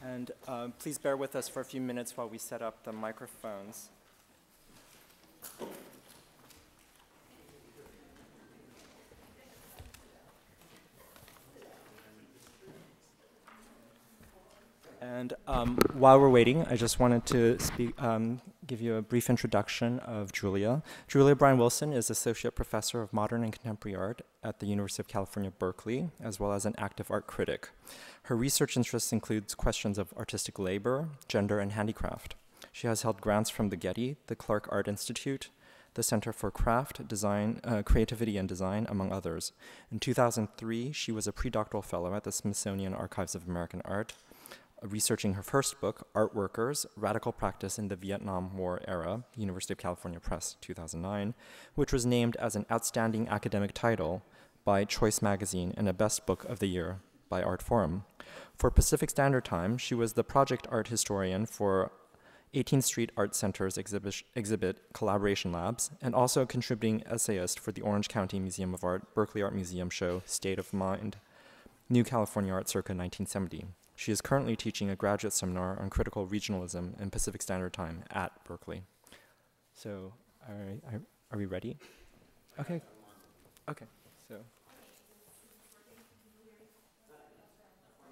And please bear with us for a few minutes while we set up the microphones. And while we're waiting, I just wanted to give you a brief introduction of Julia. Julia Bryan-Wilson is Associate Professor of Modern and Contemporary Art at the University of California, Berkeley, as well as an active art critic. Her research interests includes questions of artistic labor, gender, and handicraft. She has held grants from the Getty, the Clark Art Institute, the Center for Craft, Design, Creativity and Design, among others. In 2003, she was a predoctoral fellow at the Smithsonian Archives of American Art, researching her first book, Art Workers, Radical Practice in the Vietnam War Era, University of California Press, 2009, which was named as an outstanding academic title by Choice Magazine and a Best Book of the Year by Art Forum. For Pacific Standard Time, she was the project art historian for 18th Street Art Center's exhibit Collaboration Labs, and also a contributing essayist for the Orange County Museum of Art, Berkeley Art Museum show, State of Mind, New California Art circa 1970. She is currently teaching a graduate seminar on critical regionalism in Pacific Standard Time at Berkeley. So, are we ready? Okay. Okay. So,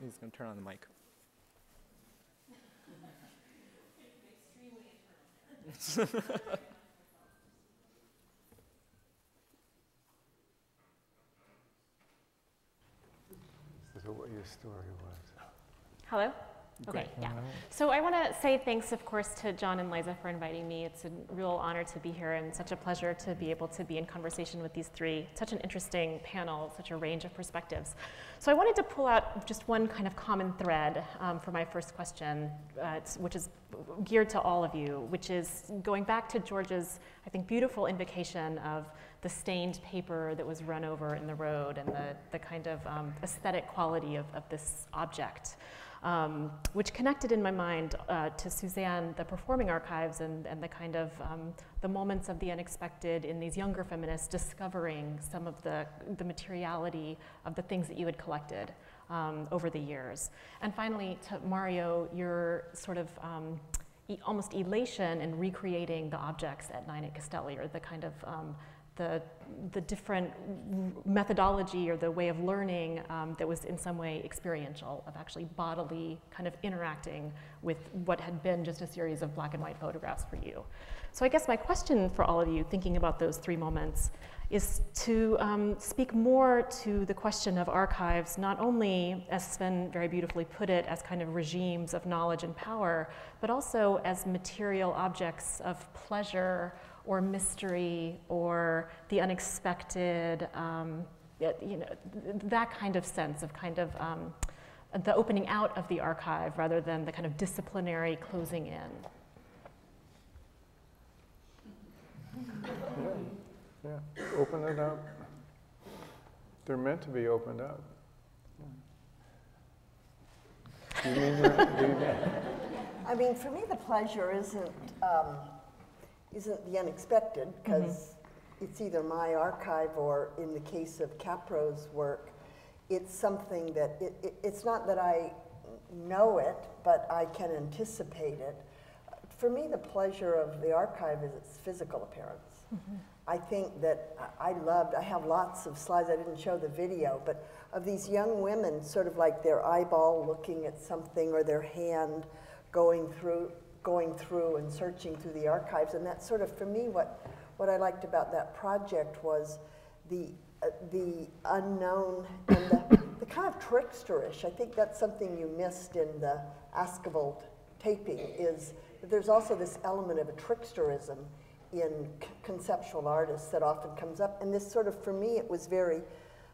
he's going to turn on the mic. So what your story was. Hello? Okay, yeah. So I want to say thanks, of course, to John and Liza for inviting me. It's a real honor to be here and such a pleasure to be able to be in conversation with these three. Such an interesting panel, such a range of perspectives. So I wanted to pull out just one kind of common thread for my first question, which is geared to all of you, which is going back to George's, I think, beautiful invocation of the stained paper that was run over in the road and the kind of aesthetic quality of this object. Which connected in my mind to Suzanne, the performing archives, and the kind of the moments of the unexpected in these younger feminists discovering some of the materiality of the things that you had collected over the years. And finally, to Mario, your sort of almost elation in recreating the objects at 9 at Castelli, or the kind of the different methodology or the way of learning that was in some way experiential, of actually bodily kind of interacting with what had been just a series of black and white photographs for you. So I guess my question for all of you, thinking about those three moments, is to speak more to the question of archives, not only, as Sven very beautifully put it, as kind of regimes of knowledge and power, but also as material objects of pleasure or mystery, or the unexpected, you know, that kind of sense of kind of the opening out of the archive rather than the kind of disciplinary closing in. Yeah, open it up. They're meant to be opened up. You mean I mean, for me, the pleasure isn't the unexpected, because it's either my archive or, in the case of Capro's work, it's something that, it's not that I know it, but I can anticipate it. For me, the pleasure of the archive is its physical appearance. I think that I have lots of slides, I didn't show the video, but of these young women, sort of like their eyeball looking at something, or their hand going through and searching through the archives. And that's sort of, for me, what I liked about that project was the unknown and the kind of tricksterish. I think that's something you missed in the Askewald taping, is that there's also this element of a tricksterism in conceptual artists that often comes up. And this sort of, for me, it was very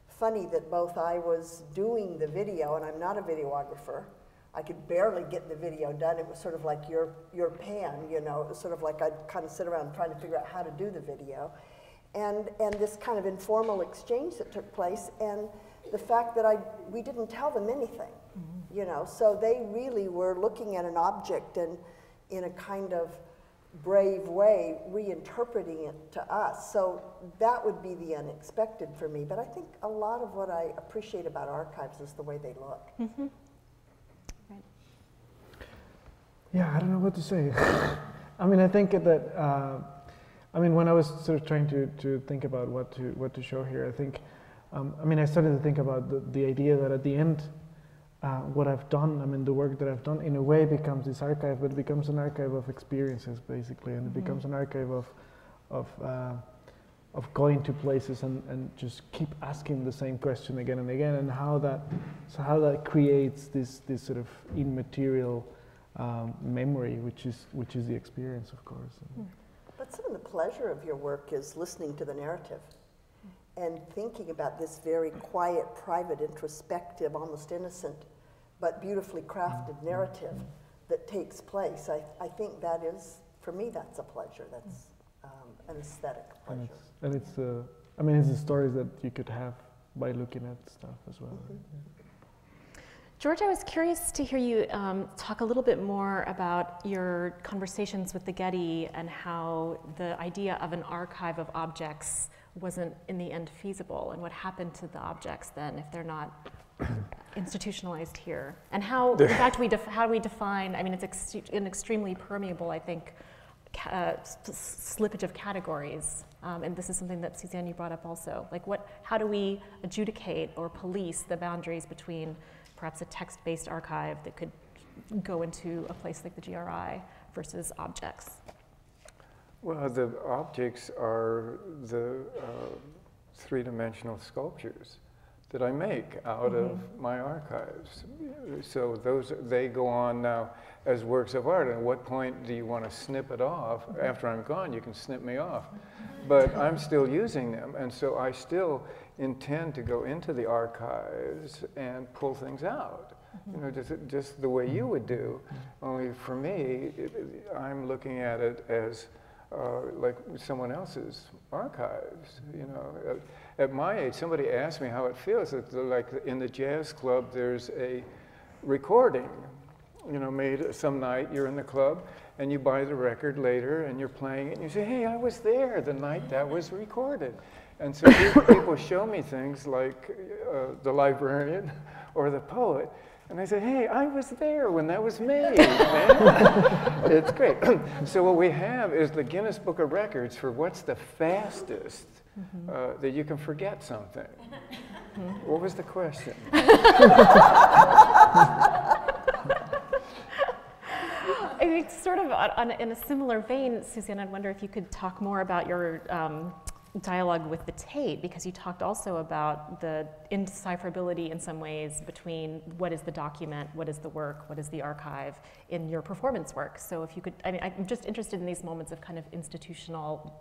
funny that both I was doing the video, and I'm not a videographer. I could barely get the video done. It was sort of like your pan, you know. It was sort of like I'd kind of sit around trying to figure out how to do the video. And this kind of informal exchange that took place, and the fact that we didn't tell them anything, you know. So they really were looking at an object and in a kind of brave way, reinterpreting it to us. So that would be the unexpected for me. But I think a lot of what I appreciate about archives is the way they look. Yeah, I don't know what to say. I mean, I think that, I mean, when I was sort of trying to think about what to show here, I think, I mean, I started to think about the idea that at the end, what I've done, I mean, the work that I've done, in a way becomes this archive, but it becomes an archive of experiences, basically, and it becomes an archive of going to places and just keep asking the same question again and again, and how that creates this sort of immaterial memory, which is the experience, of course. But some of the pleasure of your work is listening to the narrative and thinking about this very quiet, private, introspective, almost innocent, but beautifully crafted narrative that takes place. I think that is, for me, that's a pleasure. That's an aesthetic pleasure. And it's I mean, it's the stories that you could have by looking at stuff as well. George, I was curious to hear you talk a little bit more about your conversations with the Getty and how the idea of an archive of objects wasn't in the end feasible, and what happened to the objects then if they're not institutionalized here, and how, in fact, how do we define, I mean, it's an extremely permeable, I think, slippage of categories, and this is something that Suzanne, you brought up also. Like, how do we adjudicate or police the boundaries between perhaps a text-based archive that could go into a place like the GRI versus objects? Well, the objects are the three-dimensional sculptures that I make out of my archives. So they go on now as works of art. And at what point do you want to snip it off? After I'm gone, you can snip me off. But I'm still using them, and so I still intend to go into the archives and pull things out. You know, just the way you would do. Only for me, I'm looking at it as like someone else's archives. You know, at my age, somebody asked me how it feels. Like in the jazz club, there's a recording, you know, made some night. You're in the club, and you buy the record later, and you're playing it, and you say, "Hey, I was there the night that was recorded." And so people show me things like the librarian or the poet, and I say, "Hey, I was there when that was made, man." It's great. So what we have is the Guinness Book of Records for what's the fastest that you can forget something. What was the question? I think sort of in a similar vein, Suzanne, I wonder if you could talk more about your dialogue with the tape, because you talked also about the indecipherability in some ways between what is the document, what is the work, what is the archive in your performance work. So if you could, I mean, I'm just interested in these moments of kind of institutional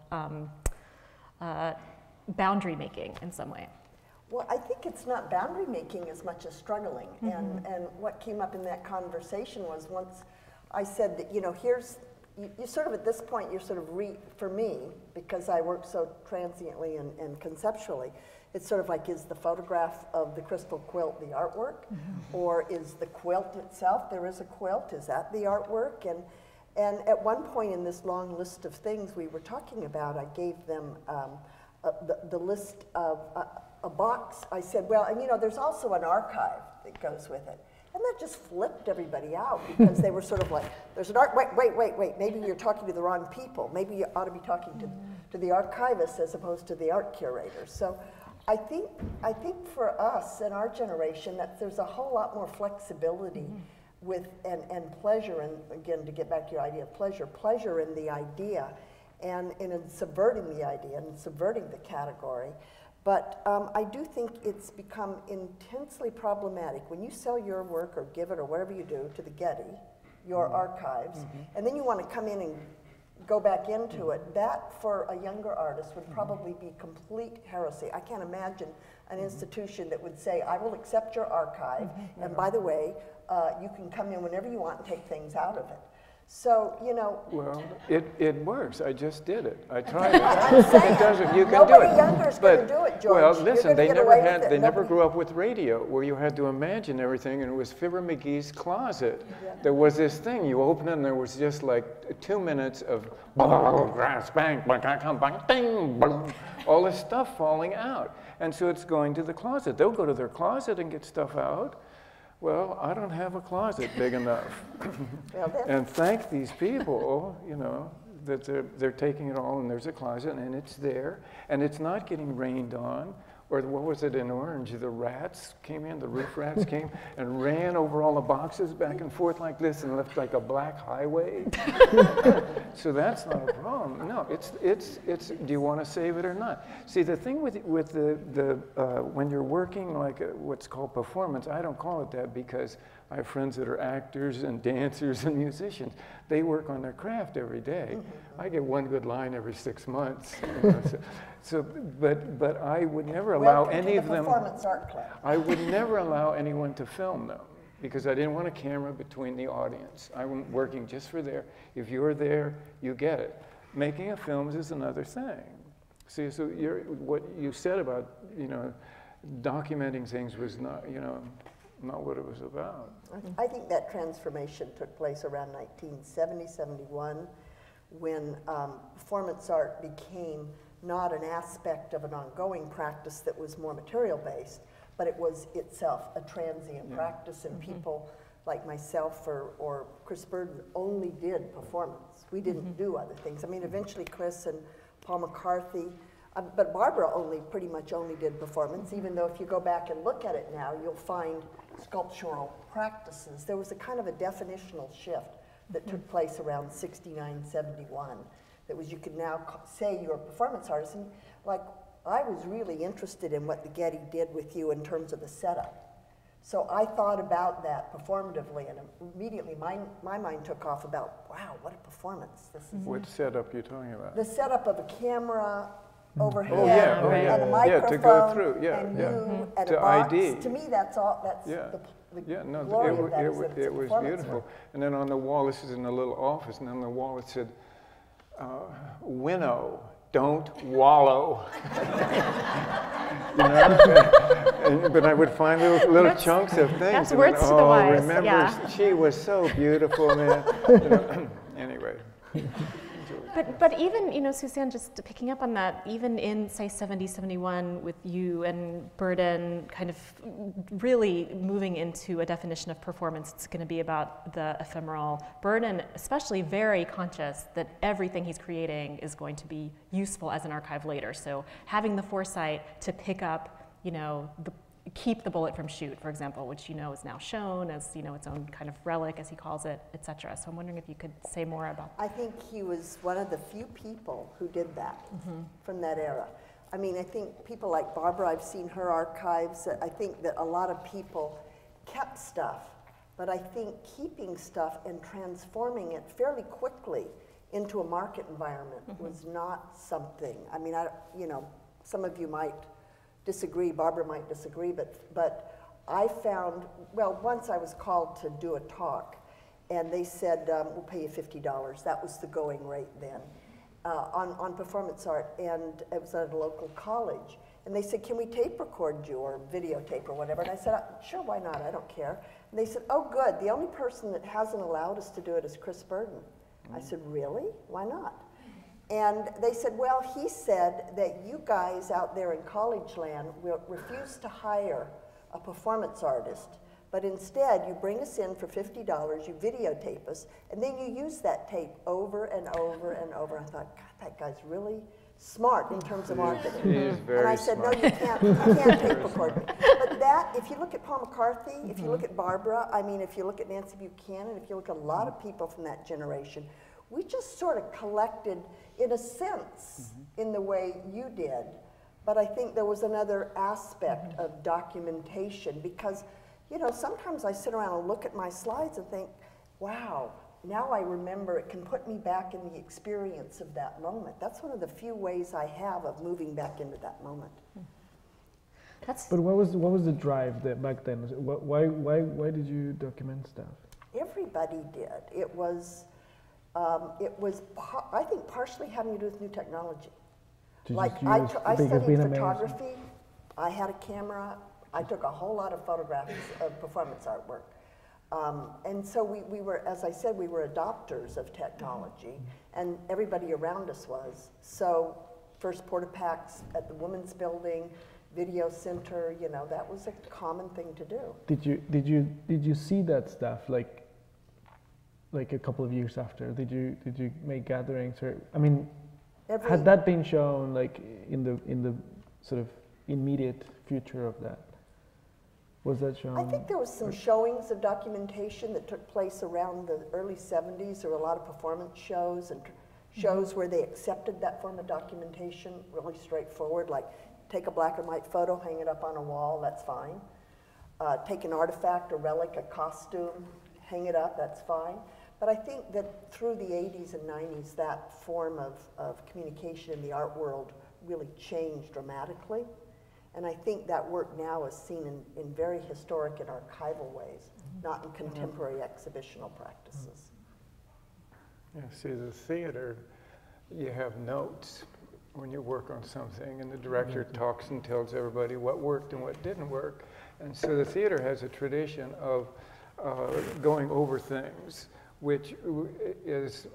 boundary making in some way. Well, I think it's not boundary making as much as struggling. And what came up in that conversation was, once I said that, you know, you sort of at this point, you're sort of for me, because I work so transiently and conceptually, it's sort of like, is the photograph of the crystal quilt the artwork? Or is the quilt itself, there is a quilt, is that the artwork? And at one point in this long list of things we were talking about, I gave them the list of a box. I said, well, and you know, there's also an archive that goes with it. And that just flipped everybody out, because they were sort of like, there's an wait, maybe you're talking to the wrong people. Maybe you ought to be talking to the archivist as opposed to the art curator. So I think for us and our generation that there's a whole lot more flexibility with and pleasure, and again, to get back to your idea of pleasure in the idea and in subverting the idea and subverting the category. But I do think it's become intensely problematic when you sell your work or give it or whatever you do to the Getty, your archives, and then you want to come in and go back into it. That, for a younger artist, would probably be complete heresy. I can't imagine an institution that would say, I will accept your archive, and by the way, you can come in whenever you want and take things out of it. So, you know. Well, it works. I just did it. I tried it. I'm saying, it doesn't. You can do nobody it. younger is going to do it, George. Well, listen, they never grew up with radio, where you had to imagine everything, and it was Fibber McGee's closet. There was this thing, you open it, and there was just like 2 minutes of bang, ding, all this stuff falling out. And so it's going to the closet. They'll go to their closet and get stuff out. Well, I don't have a closet big enough. Well, And thank these people, you know, that they're taking it all, and there's a closet, and it's there, and it's not getting rained on. Or what was it in Orange? The rats came in, the roof rats came and ran over all the boxes back and forth like this and left like a black highway. So that's not a problem. No, it's do you want to save it or not? See, the thing with when you're working like what's called performance, I don't call it that because I have friends that are actors and dancers and musicians. They work on their craft every day. I get one good line every 6 months. You know, but I would never allow any of them. Performance art club. I would never allow anyone to film them because I didn't want a camera between the audience. I'm working just for there. If you're there, you get it. Making a film is another thing. See, so what you said about, you know, documenting things was not, you know, not what it was about. I think that transformation took place around 1970, 71, when performance art became not an aspect of an ongoing practice that was more material-based, but it was itself a transient practice, and people like myself or Chris Burden only did performance. We didn't do other things. I mean, eventually Chris and Paul McCarthy, but Barbara pretty much only did performance, even though if you go back and look at it now, you'll find sculptural practices. There was a kind of a definitional shift that took place around 69, 71. That was, you could now say you're a performance artist. And like, I was really interested in what the Getty did with you in terms of the setup. So I thought about that performatively, and immediately my mind took off about, wow, what a performance this is. What setup are you talking about? The setup of a camera overhead, and a microphone, to go through, and you, and to a box. ID. To me, that's all, that's the glory of that, is that it's it a was performance beautiful. work. And then on the wall, this is in a little office, and on the wall it said, winnow, don't wallow. You know? But I would find little chunks of things. That's and words then, to the wise, remember, she was so beautiful, man. You know? Anyway. But even, you know, Suzanne, just picking up on that, even in, say, 70, 71, with you and Burden kind of really moving into a definition of performance, it's going to be about the ephemeral. Burden, especially, very conscious that everything he's creating is going to be useful as an archive later. So having the foresight to pick up, you know, keep the bullet from shoot, for example, which, you know, is now shown as, you know, its own kind of relic, as he calls it, et cetera. So I'm wondering if you could say more about that. I think he was one of the few people who did that from that era. I mean, I think people like Barbara, I've seen her archives. I think that a lot of people kept stuff, but I think keeping stuff and transforming it fairly quickly into a market environment was not something. I mean, you know, some of you might disagree, Barbara might disagree, but I found, well, once I was called to do a talk, and they said, we'll pay you $50. That was the going rate then, on performance art, and it was at a local college. And they said, can we tape record you, or videotape, or whatever? And I said, sure, why not? I don't care. And they said, oh, good. The only person that hasn't allowed us to do it is Chris Burden. I said, really? Why not? And they said, well, he said that you guys out there in college land will refuse to hire a performance artist, but instead you bring us in for $50, you videotape us, and then you use that tape over and over and over. I thought, God, that guy's really smart in terms of marketing. He is very and I said, smart. no, you can't tape record me. But that, if you look at Paul McCarthy, if you look at Barbara, I mean, if you look at Nancy Buchanan, if you look at a lot of people from that generation, we just sort of collected, in a sense, in the way you did. But I think there was another aspect of documentation, because, you know, sometimes I sit around and look at my slides and think, wow, now I remember, it can put me back in the experience of that moment. That's one of the few ways I have of moving back into that moment. But what was the drive back then? Why did you document stuff? Everybody did. It was I think, partially having to do with new technology. Like, I studied photography. I had a camera. I took a whole lot of photographs of performance artwork. And so we were, as I said, we were adopters of technology, and everybody around us was. So first porta-packs at the Women's Building, video center, you know, that was a common thing to do. Did you see that stuff like a couple of years after? Did you make gatherings, or I mean, had that been shown like in the sort of immediate future of that? Was that shown? I think there was some showings of documentation that took place around the early 70s. There were a lot of performance shows and shows where they accepted that form of documentation, really straightforward, like take a black and white photo, hang it up on a wall, that's fine. Take an artifact, a relic, a costume, hang it up, that's fine. But I think that through the 80s and 90s, that form of communication in the art world really changed dramatically. And I think that work now is seen in very historic and archival ways, not in contemporary exhibitional practices. Yeah, see, the theater, you have notes when you work on something, and the director talks and tells everybody what worked and what didn't work. And so the theater has a tradition of going over things, which is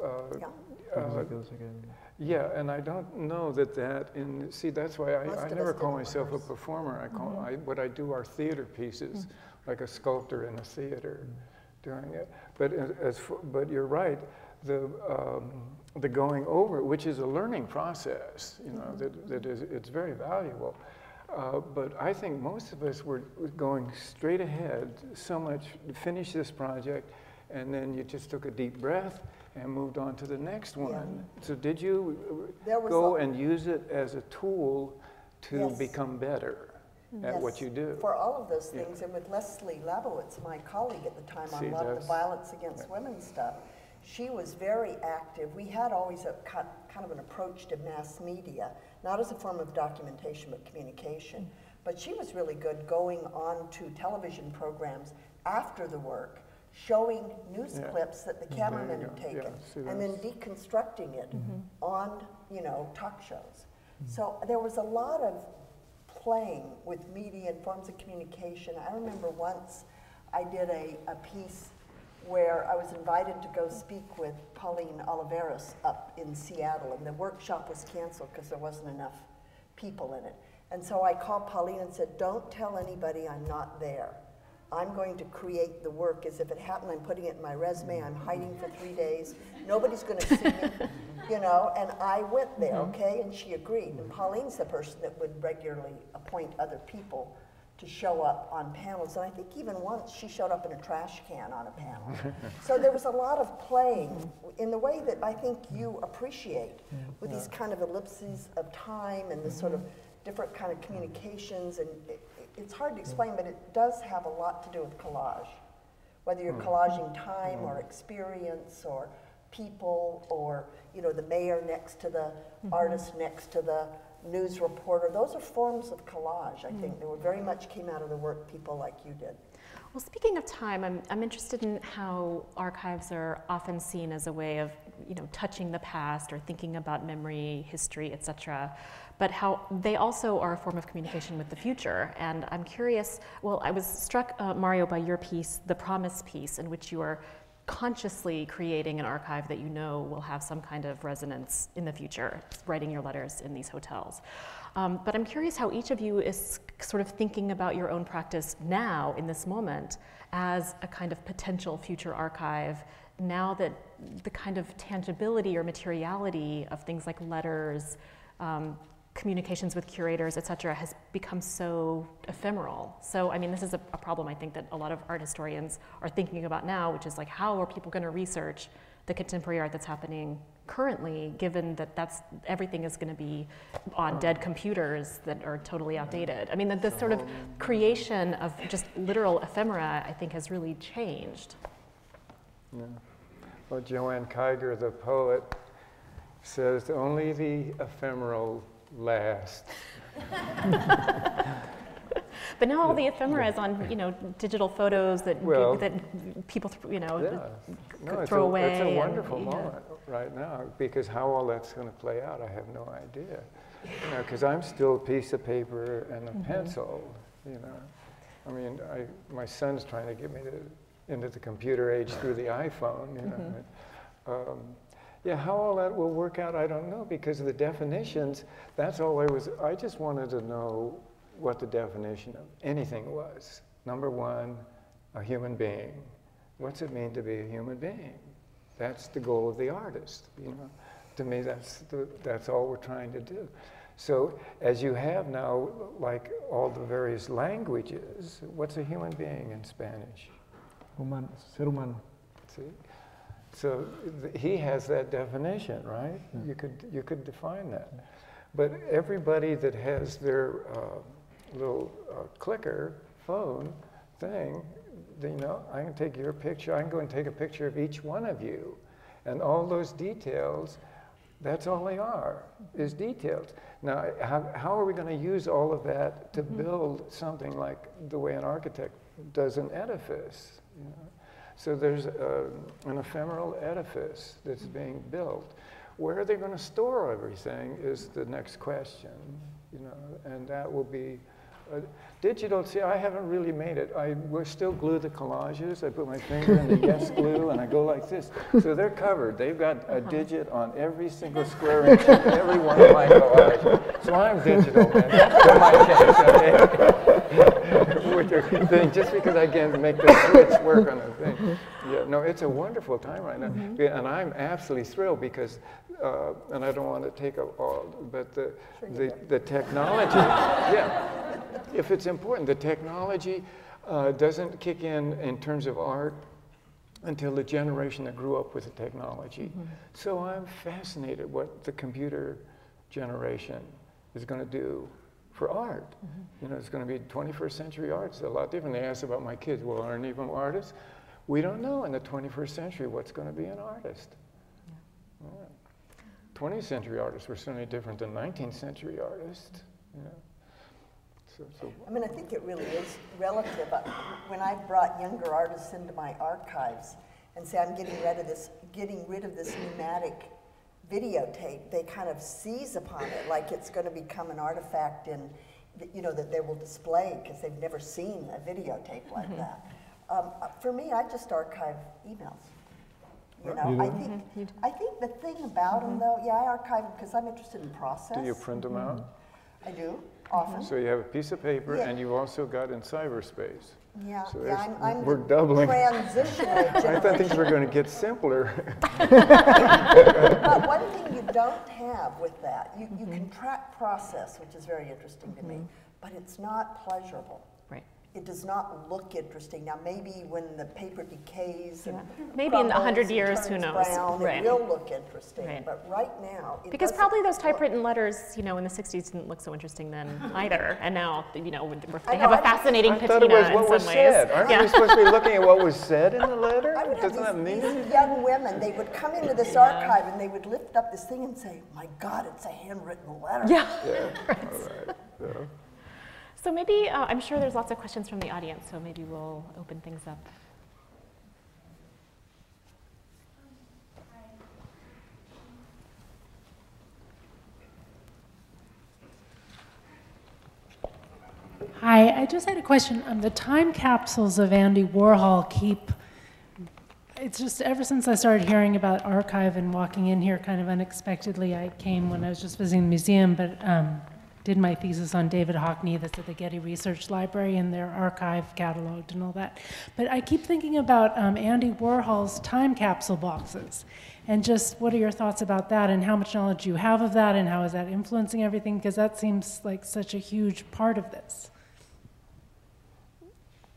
yeah, and I don't know that see, that's why I never call myself a performer. I call what I do are theater pieces, like a sculptor in a theater doing it. But you're right, the going over, which is a learning process, you know, it's very valuable. But I think most of us were going straight ahead, so much to finish this project, and then you just took a deep breath and moved on to the next one. Yeah. So did you go and use it as a tool to become better at what you do? For all of those things, and with Leslie Labowitz, my colleague at the time on a lot of the violence against women stuff, she was very active. We had always a kind of an approach to mass media, not as a form of documentation, but communication. But she was really good going on to television programs after the work, showing news clips that the cameramen had taken, and then deconstructing it on, you know, talk shows. So there was a lot of playing with media and forms of communication. I remember once I did a piece where I was invited to go speak with Pauline Oliveros up in Seattle, and the workshop was canceled because there wasn't enough people in it. And so I called Pauline and said, don't tell anybody I'm not there. I'm going to create the work as if it happened. I'm putting it in my resume. I'm hiding for 3 days. Nobody's going to see me, you know, and I went there, okay? And she agreed. And Pauline's the person that would regularly appoint other people to show up on panels. And I think even once she showed up in a trash can on a panel. So there was a lot of playing in the way that I think you appreciate with these kind of ellipses of time and this sort of different kind of communications. And it's hard to explain, but it does have a lot to do with collage. Whether you're collaging time or experience or people or, you know, the mayor next to the artist next to the news reporter, those are forms of collage, I think. They were very much came out of the work people like you did. Well, speaking of time, I'm interested in how archives are often seen as a way of, you know, touching the past or thinking about memory, history, etc., but how they also are a form of communication with the future. And I'm curious, well, I was struck, Mario, by your piece, the Promise piece, in which you are consciously creating an archive that you know will have some kind of resonance in the future, writing your letters in these hotels. But I'm curious how each of you is sort of thinking about your own practice now, in this moment, as a kind of potential future archive, now that the kind of tangibility or materiality of things like letters, communications with curators, et cetera, has become so ephemeral. So, I mean, this is a problem I think that a lot of art historians are thinking about now, which is like, how are people going to research the contemporary art that's happening currently, given that everything is going to be on dead computers that are totally outdated. I mean, that this sort of creation of just literal ephemera, I think, has really changed. Yeah. Well, Joanne Kiger, the poet, says only the ephemeral last. But now all the ephemera is on, you know, digital photos that people, you know, throw away. It's a wonderful moment right now, because how all that's going to play out, I have no idea. You know, because I'm still a piece of paper and a pencil. You know, I mean, my son's trying to get me into the computer age through the iPhone. You know. Yeah, how all that will work out, I don't know, because of the definitions. That's all I just wanted to know what the definition of anything was. Number one, a human being. What's it mean to be a human being? That's the goal of the artist, you know. To me, that's all we're trying to do. So as you have now, like all the various languages, what's a human being in Spanish? Ser humano. See? So he has that definition, right? Yeah. You could define that. But everybody that has their little clicker phone thing, you know, I can take your picture, I can go and take a picture of each one of you. And all those details, that's all they are, is details. Now, how are we going to use all of that to build something like the way an architect does an edifice? You know? So there's an ephemeral edifice that's being built. Where are they going to store everything is the next question, you know, and that will be digital. See, I haven't really made it. We're still glue the collages. I put my finger in the yes glue and I go like this. So they're covered. They've got a digit on every single square inch of every one of my collages. So I'm digital, man. In my case, okay? With your thing, just because I can't make the switch work on the thing. Yeah, no, it's a wonderful time right now. And I'm absolutely thrilled because, and I don't want to take up all, but the technology, yeah. If it's important, the technology doesn't kick in terms of art until the generation that grew up with the technology. So I'm fascinated what the computer generation is going to do for art. You know, it's going to be 21st century art. It's a lot different. They asked about my kids, well, are any of them artists? We don't know in the 21st century what's going to be an artist. Yeah. 20th century artists were certainly different than 19th century artists. You know. I mean, I think it really is relative. When I brought younger artists into my archives and say I'm getting rid of this pneumatic videotape, they kind of seize upon it like it's going to become an artifact in, you know, that they will display because they've never seen a videotape like that. For me, I just archive emails. You know, I think the thing about them, though, yeah, I archive them because I'm interested in process. Do you print them out? I do. Often. So you have a piece of paper, and you've also got in cyberspace. Yeah, so I'm we're doubling. Transitional I thought things were going to get simpler. But one thing you don't have with that, you can track process, which is very interesting to me, but it's not pleasurable. Right. It does not look interesting. Now, maybe when the paper decays and maybe in 100 years, who knows? Brown, it will look interesting. Right. But right now, because probably those typewritten letters, you know, in the 60s didn't look so interesting then either, and now, you know, they have a fascinating patina in some ways. Said. Aren't we supposed to be looking at what was said in the letter? Doesn't that mean these young women, they would come into this archive and they would lift up this thing and say, "My God, it's a handwritten letter." Yeah. All right. Yeah. So maybe, I'm sure there's lots of questions from the audience, so maybe we'll open things up. Hi, I just had a question. The time capsules of Andy Warhol keep, it's just ever since I started hearing about archive and walking in here kind of unexpectedly, I came when I was just visiting the museum, but did my thesis on David Hockney that's at the Getty Research Library and their archive cataloged and all that. But I keep thinking about Andy Warhol's time capsule boxes. And just what are your thoughts about that and how much knowledge you have of that and how is that influencing everything? Because that seems like such a huge part of this.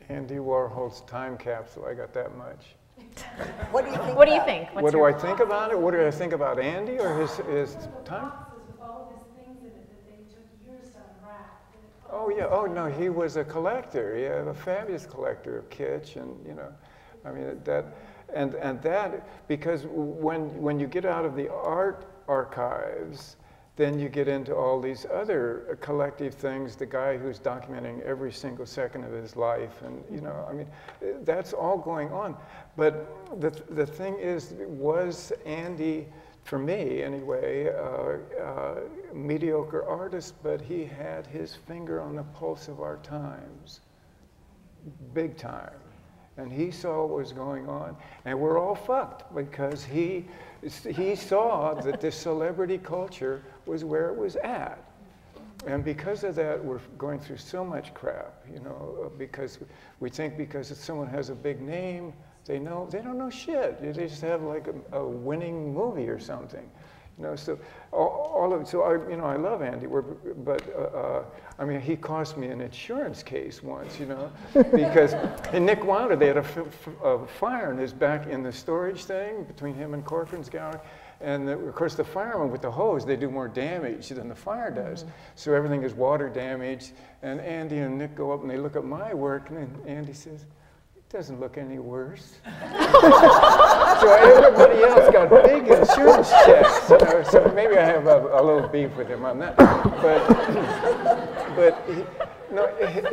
Andy Warhol's time capsule, I got that much. What do you think? What do you think? What do I think about it? What do I think about Andy or his time? Oh yeah. Oh no, he was a collector. Yeah, a fabulous collector of kitsch, and you know, I mean that, and that because when you get out of the art archives, then you get into all these other collective things. The guy who's documenting every single second of his life, and you know, I mean, that's all going on. But the thing is, was Andy, for me anyway, mediocre artist, but he had his finger on the pulse of our times, big time. And he saw what was going on, and we're all fucked because he saw that this celebrity culture was where it was at. And because of that, we're going through so much crap, you know, because we think because someone has a big name, they don't know shit. They just have like a winning movie or something, you know. So I love Andy, but I mean, he cost me an insurance case once, you know, because in Nick Wilder they had a fire in his back in the storage thing between him and Corcoran's gallery. And of course, the firemen with the hose, they do more damage than the fire does. So everything is water damaged. And Andy and Nick go up and they look at my work, and then Andy says, "It doesn't look any worse." So everybody else got big insurance checks. You know, so maybe I have a little beef with him on that. But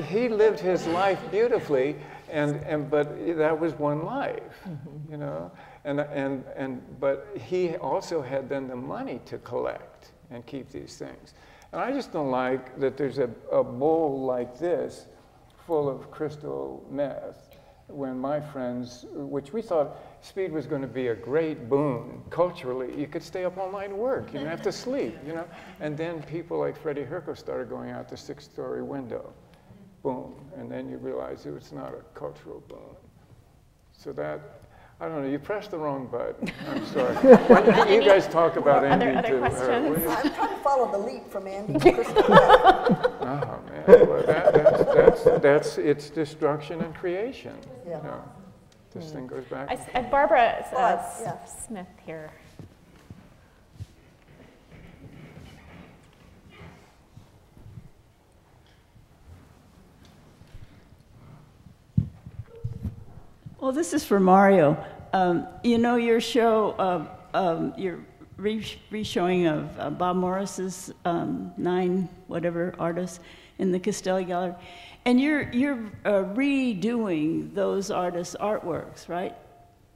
he lived his life beautifully, but that was one life, you know. But he also had then the money to collect and keep these things. And I just don't like that there's a bowl like this full of crystal meth when my friends, which we thought speed was going to be a great boon culturally. You could stay up all night and work. You didn't have to sleep, you know. And then people like Freddie Herco started going out the 6-story window. Boom. And then you realize it was not a cultural boon. So that, I don't know, you pressed the wrong button. I'm sorry. You guys talk about Andy other questions? I'm trying to follow the leap from Andy to Crystal Meth. Oh, man. Well, that's its destruction and creation. Yeah. You know, this thing goes back. Barbara Yeah. Smith here. Well, this is for Mario. You know, your show, your re-showing of Bob Morris's 9 whatever artists in the Castelli Gallery, and you're redoing those artists' artworks, right?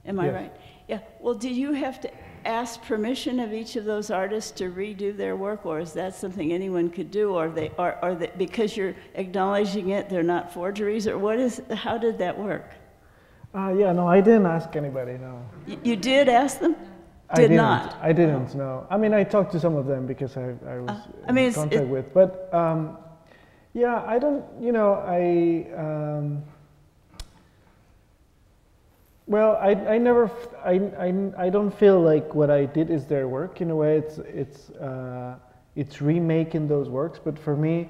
Am I right? Yeah. Well, do you have to ask permission of each of those artists to redo their work, or is that something anyone could do, or are they because you're acknowledging it, they're not forgeries, or what is? How did that work? Yeah, no, I didn't ask anybody, no. You did ask them? I didn't, no. I mean, I talked to some of them because I was in contact with, but yeah, I don't, you know, well, I don't feel like what I did is their work. In a way, it's remaking those works, but for me,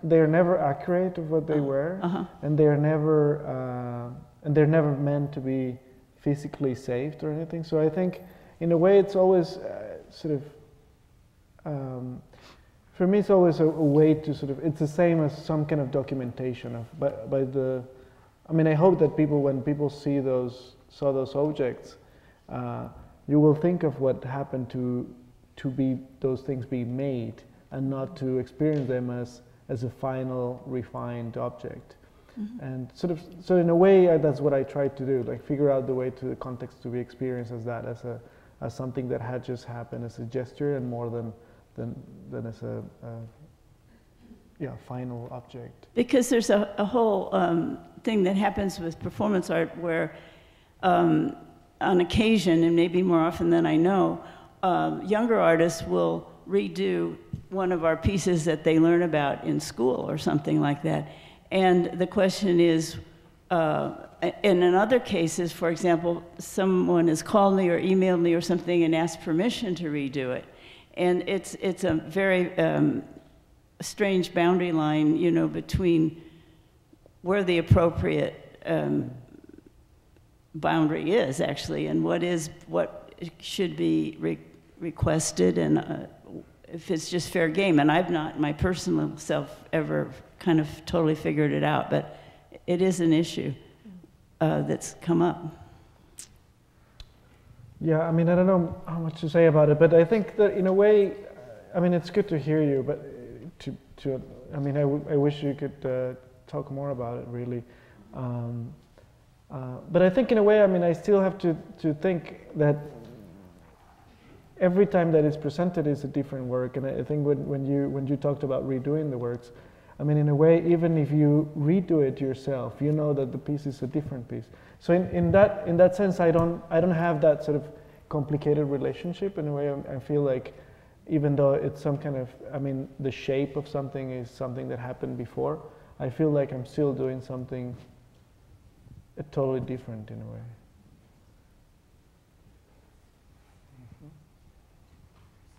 they're never accurate of what they were, and they're never meant to be physically saved or anything. So I think, in a way, it's always sort of, for me, it's always a way to sort of, it's the same as some kind of documentation of, by the, I mean, I hope that when people saw those objects, you will think of what happened to be those things being made, and not to experience them as a final refined object. And so in a way, that's what I tried to do, like figure out the way to the context to be experienced as that, as something that had just happened, as a gesture, and more than as a final object. Because there's a whole thing that happens with performance art where on occasion, and maybe more often than I know, younger artists will redo one of our pieces that they learn about in school or something like that. And the question is, and in other cases, for example, someone has called me or emailed me or something and asked permission to redo it. And it's a very strange boundary line, you know, between where the appropriate boundary is actually, and what should be requested, and if it's just fair game. And I've not, my personal self, ever kind of totally figured it out, but it is an issue that's come up. Yeah, I mean, I don't know how much to say about it, but I think that in a way, I mean, it's good to hear you, but I mean, I wish you could talk more about it, really. But I think in a way, I mean, I still have to think that every time that it's presented is a different work, and I think when you talked about redoing the works, I mean, in a way, even if you redo it yourself, you know that the piece is a different piece. So in that sense, I don't have that sort of complicated relationship. In a way, I feel like even though it's some kind of, I mean, the shape of something is something that happened before, I feel like I'm still doing something totally different in a way.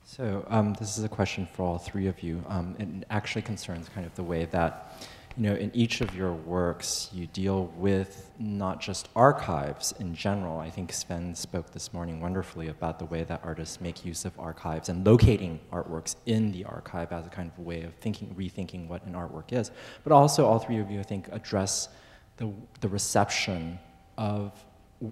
So this is a question for all three of you. It actually concerns kind of the way that, you know, in each of your works, you deal with not just archives in general. I think Sven spoke this morning wonderfully about the way that artists make use of archives and locating artworks in the archive as a kind of way of thinking, rethinking what an artwork is. But also, all three of you, I think, address the reception of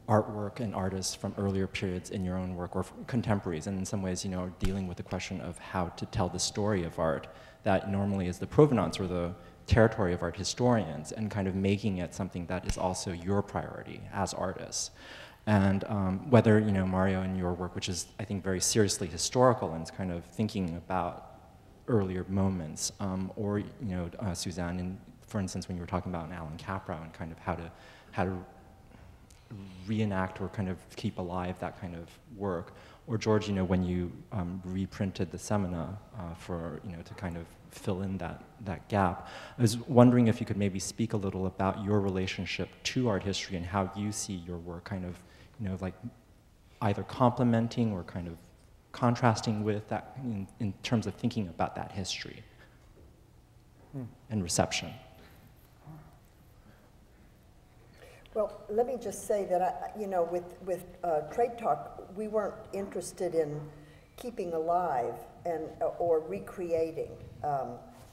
artwork and artists from earlier periods in your own work, or contemporaries, and in some ways, you know, dealing with the question of how to tell the story of art that normally is the provenance or the territory of art historians, and kind of making it something that is also your priority as artists. And whether, you know, Mario, in your work, which is, I think, very seriously historical and is kind of thinking about earlier moments, or, you know, Suzanne, for instance, when you were talking about Alan Capra and kind of how to reenact or kind of keep alive that kind of work, or George, you know, when you reprinted the Semina for, you know, to kind of fill in that gap. I was wondering if you could maybe speak a little about your relationship to art history and how you see your work kind of, you know, like either complementing or kind of contrasting with that in terms of thinking about that history and reception. Well, let me just say that, you know, with Trade Talk, we weren't interested in keeping alive or recreating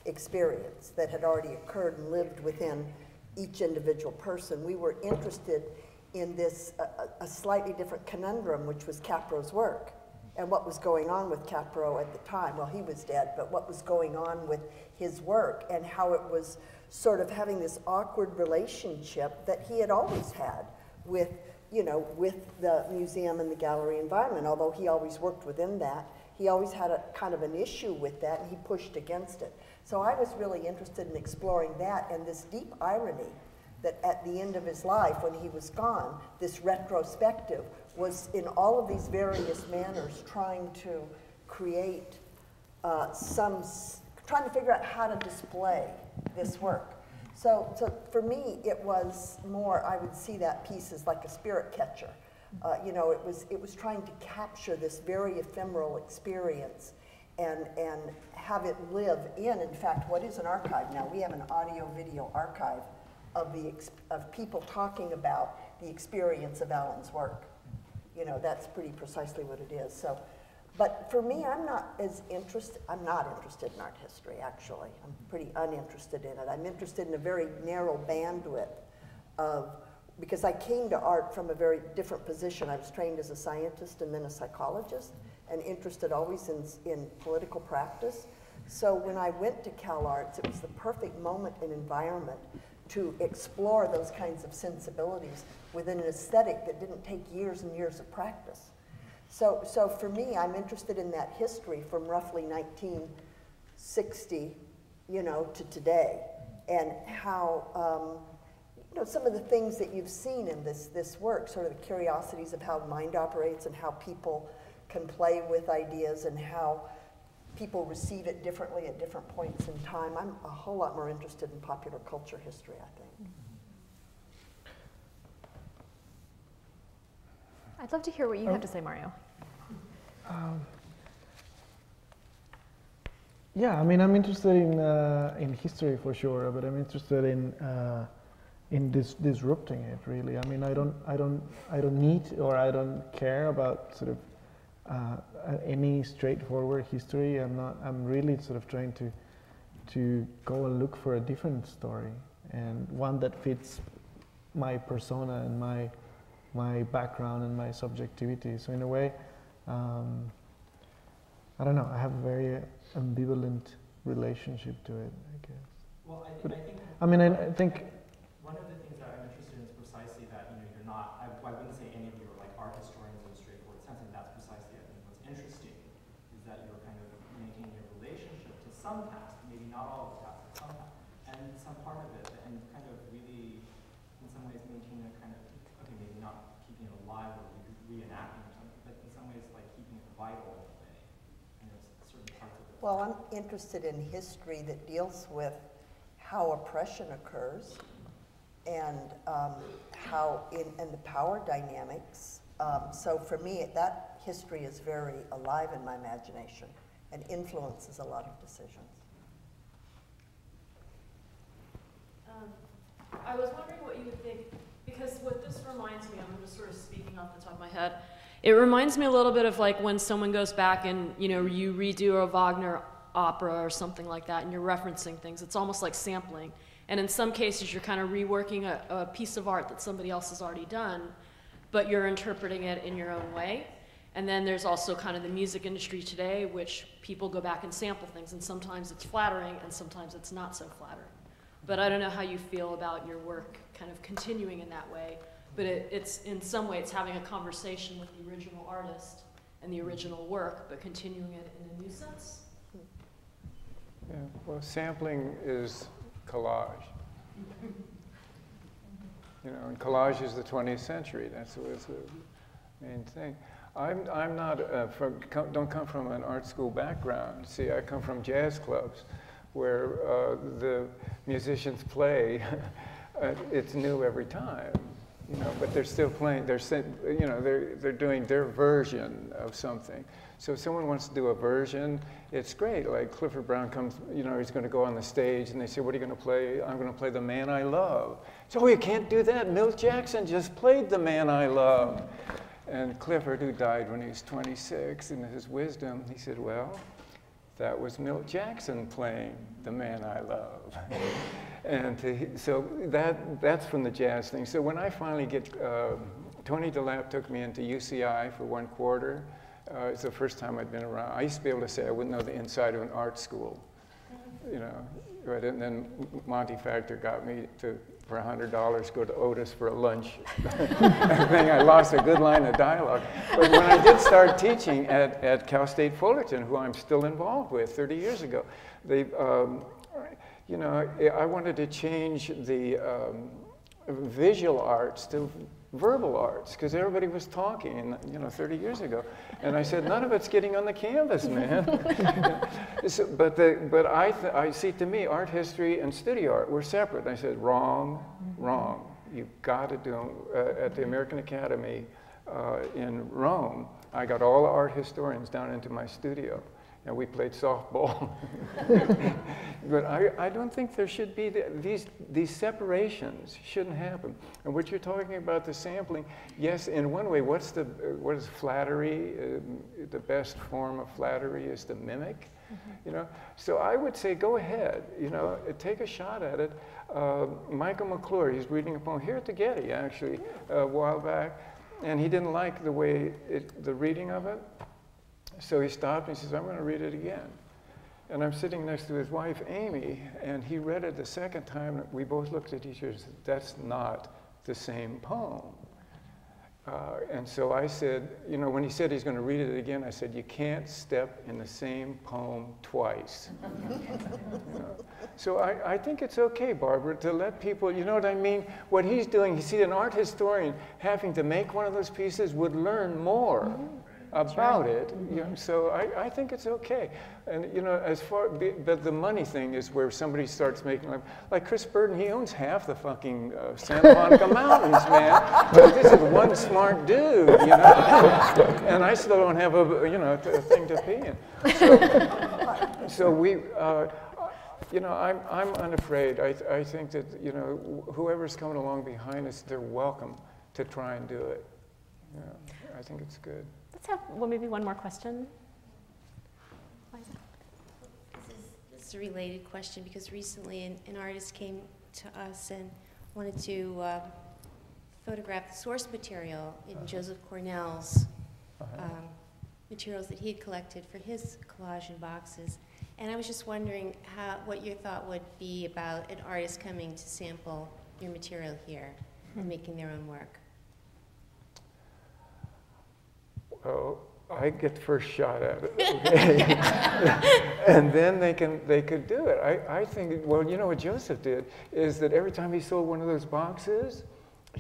experience that had already occurred and lived within each individual person. We were interested in this, a slightly different conundrum, which was Capro's work, and what was going on with Capro at the time. Well, he was dead, but what was going on with his work and how it was sort of having this awkward relationship that he had always had with, you know, with the museum and the gallery environment. Although he always worked within that, he always had a kind of an issue with that, and he pushed against it. So I was really interested in exploring that and this deep irony that at the end of his life, when he was gone, this retrospective was in all of these various manners trying to create trying to figure out how to display this work. So for me, it was more, I would see that piece as like a spirit catcher. You know, it was trying to capture this very ephemeral experience and have it live in fact, what is an archive now? We have an audio-video archive of people talking about the experience of Alan's work. You know, that's pretty precisely what it is. So, but for me, I'm not interested in art history, actually. I'm pretty uninterested in it. I'm interested in a very narrow bandwidth because I came to art from a very different position. I was trained as a scientist and then a psychologist, and interested always in political practice. So when I went to CalArts, it was the perfect moment and environment to explore those kinds of sensibilities within an aesthetic that didn't take years and years of practice. So for me, I'm interested in that history from roughly 1960, you know, to today, and how, you know, some of the things that you've seen in this work, sort of the curiosities of how mind operates and how people can play with ideas and how people receive it differently at different points in time. I'm a whole lot more interested in popular culture history, I think. I'd love to hear what you have to say, Mario. Yeah, I mean, I'm interested in history for sure, but I'm interested in disrupting it. Really, I mean, I don't need or I don't care about sort of any straightforward history. I'm really sort of trying to go and look for a different story, and one that fits my persona and my background and my subjectivity. So in a way, I don't know, I have a very ambivalent relationship to it, I guess. Well, I think one of the things that I'm interested in is precisely that, you know, you're not, I wouldn't say any of you are like art historians in a straightforward sense, and that's precisely, I think, what's interesting, is that you're kind of making a relationship to some past, maybe not all of the past, but some past, and some part of it, and kind of really, in some ways, maintaining a kind of, okay, maybe not keeping it alive or reenacting or something, but in some ways, like keeping it vital in a way, and a certain Well, I'm interested in history that deals with how oppression occurs and and the power dynamics. So for me, that history is very alive in my imagination and influences a lot of decisions. I was wondering what you would think, because what this reminds me of, I'm just sort of speaking off the top of my head, it reminds me a little bit of like when someone goes back and, you know, you redo a Wagner opera or something like that and you're referencing things. It's almost like sampling. And in some cases, you're kind of reworking a piece of art that somebody else has already done, but you're interpreting it in your own way. And then there's also kind of the music industry today, which people go back and sample things, and sometimes it's flattering and sometimes it's not so flattering. But I don't know how you feel about your work kind of continuing in that way, but it's in some way it's having a conversation with the original artist and the original work, but continuing it in a new sense. Yeah, well, sampling is collage. You know, and collage is the 20th century. That's the main thing. I'm not don't come from an art school background. See, I come from jazz clubs, where the musicians play. It's new every time, you know, but they're still playing. They're doing their version of something. So if someone wants to do a version, it's great. Like Clifford Brown comes, you know, he's going to go on the stage, and they say, "What are you going to play?" "I'm going to play The Man I Love." So, "Oh, you can't do that. Milt Jackson just played The Man I Love." And Clifford, who died when he was 26, in his wisdom, he said, "Well, that was Milt Jackson playing The Man I Love." And so that's from the jazz thing. So when I finally get, Tony DeLapp took me into UCI for 1 quarter. It's the first time I'd been around. I used to be able to say I wouldn't know the inside of an art school, you know. Right? And then Monty Factor got me to, for $100, go to Otis for a lunch. I lost a good line of dialogue. But when I did start teaching at Cal State Fullerton, who I'm still involved with 30 years ago, they, you know, I wanted to change the visual arts to verbal arts, because everybody was talking, you know, 30 years ago. And I said, none of it's getting on the canvas, man. But I see, to me, art history and studio art were separate. And I said, wrong, wrong. You've got to do them. At the American Academy in Rome, I got all the art historians down into my studio. And we played softball. But I don't think there should be, these separations shouldn't happen. And what you're talking about, the sampling, yes, in one way, what is flattery? The best form of flattery is to mimic, you know? So I would say, go ahead, you know, take a shot at it. Michael McClure, he's reading a poem here at the Getty, actually, a while back, and he didn't like the way, the reading of it. So he stopped and he says, I'm going to read it again. And I'm sitting next to his wife, Amy, and he read it the second time. We both looked at each other and said, that's not the same poem. And so I said, you know, when he said he's going to read it again, I said, you can't step in the same poem twice. You know? So I think it's okay, Barbara, to let people, you know what I mean? What he's doing, you see, an art historian having to make one of those pieces would learn more about it, you know, so I think it's okay. And you know, as far, but the money thing is where somebody starts making, like Chris Burden, he owns half the fucking Santa Monica Mountains, man. But this is one smart dude, you know, and I still don't have a, you know, a thing to pee in. So we, you know, I'm unafraid. I think that, you know, whoever's coming along behind us, they're welcome to try and do it. You know, I think it's good. Let's have, well, maybe one more question. This is a related question, because recently an artist came to us and wanted to photograph the source material in Joseph Cornell's materials that he had collected for his collage in boxes. And I was just wondering what your thought would be about an artist coming to sample your material here and making their own work. Oh, I get the first shot at it, okay? And then they could do it. I think, well, you know what Joseph did is that every time he sold one of those boxes,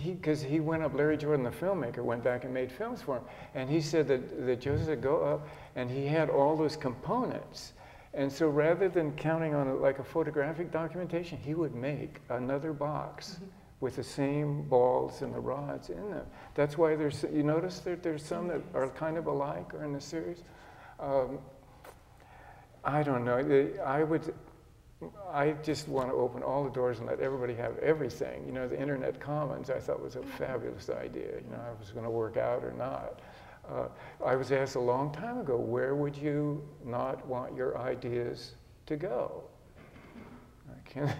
because he went up, Larry Jordan, the filmmaker, went back and made films for him. And he said that Joseph would go up and he had all those components. And so rather than counting on it like a photographic documentation, he would make another box with the same balls and the rods in them. That's why there's, you notice that there's some that are kind of alike or in the series? I don't know. I just want to open all the doors and let everybody have everything. You know, the Internet Commons I thought was a fabulous idea. You know, I was going to work out or not. I was asked a long time ago, where would you not want your ideas to go? I can't,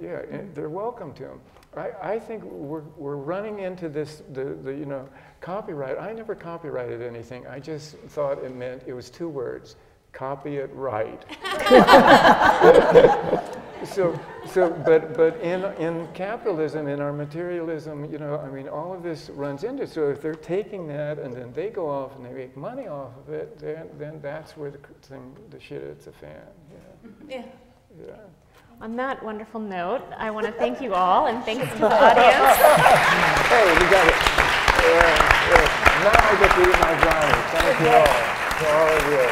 yeah, and they're welcome to them. I think we're running into this, you know, copyright. I never copyrighted anything. I just thought it meant, it was 2 words. Copy it right. But in capitalism, in our materialism, you know, I mean, all of this runs into. So if they're taking that and then they go off and they make money off of it, then that's where the shit hits the fan. Yeah. Yeah. On that wonderful note, I want to thank you all, and thanks to the audience. Hey, we got it. Now I get to eat my brownie. Thank you all. To all of you.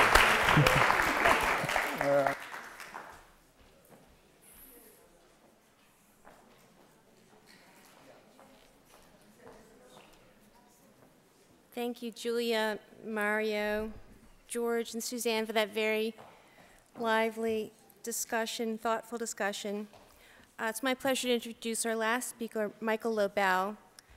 Thank you, Julia, Mario, George, and Suzanne for that very lively discussion, thoughtful discussion. It's my pleasure to introduce our last speaker, Michael Lowbow.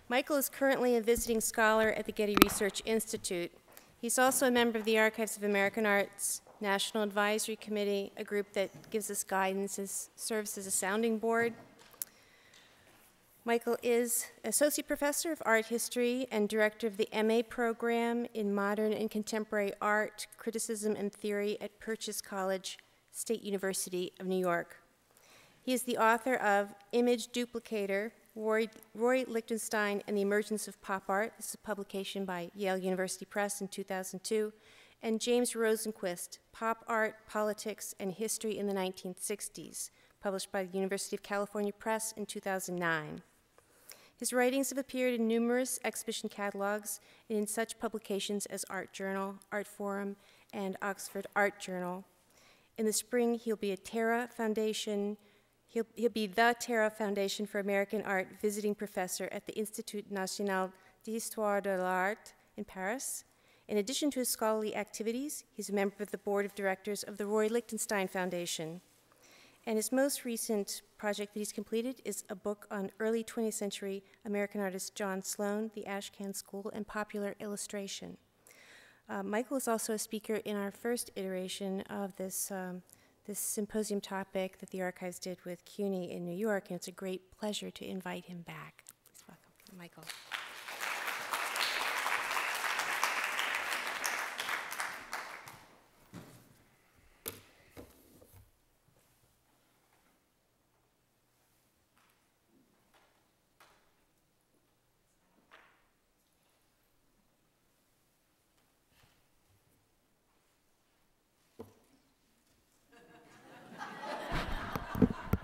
Michael is currently a visiting scholar at the Getty Research Institute. He's also a member of the Archives of American Art's National Advisory Committee, a group that gives us guidance and serves as a sounding board. Michael is Associate Professor of Art History and Director of the MA program in Modern and Contemporary Art, Criticism and Theory at Purchase College, State University of New York. He is the author of Image Duplicator, Roy Lichtenstein and the Emergence of Pop Art. This is a publication by Yale University Press in 2002. And James Rosenquist, Pop Art, Politics, and History in the 1960s, published by the University of California Press in 2009. His writings have appeared in numerous exhibition catalogs and in such publications as Art Journal, Art Forum, and Oxford Art Journal. In the spring, he'll be the Terra Foundation for American Art visiting professor at the Institut National d'Histoire de l'Art in Paris. In addition to his scholarly activities, he's a member of the board of directors of the Roy Lichtenstein Foundation. And his most recent project that he's completed is a book on early 20th century American artist John Sloan, the Ashcan School, and popular illustration. Michael is also a speaker in our first iteration of this, this symposium topic that the archives did with CUNY in New York, and it's a great pleasure to invite him back. Please welcome Michael.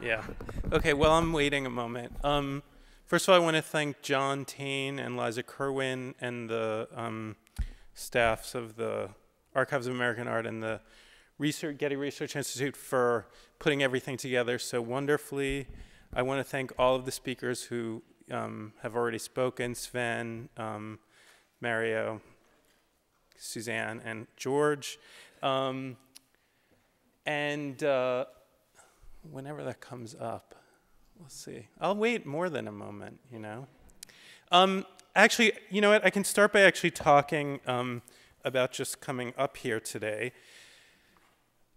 Yeah. Okay, well, I'm waiting a moment. First of all, I want to thank John Tain and Liza Kerwin and the staffs of the Archives of American Art and the Getty Research Institute for putting everything together so wonderfully. I want to thank all of the speakers who have already spoken, Sven, Mario, Suzanne, and George. Whenever that comes up, we'll see. I'll wait more than a moment, you know. Actually, you know what? I can start by actually talking about just coming up here today.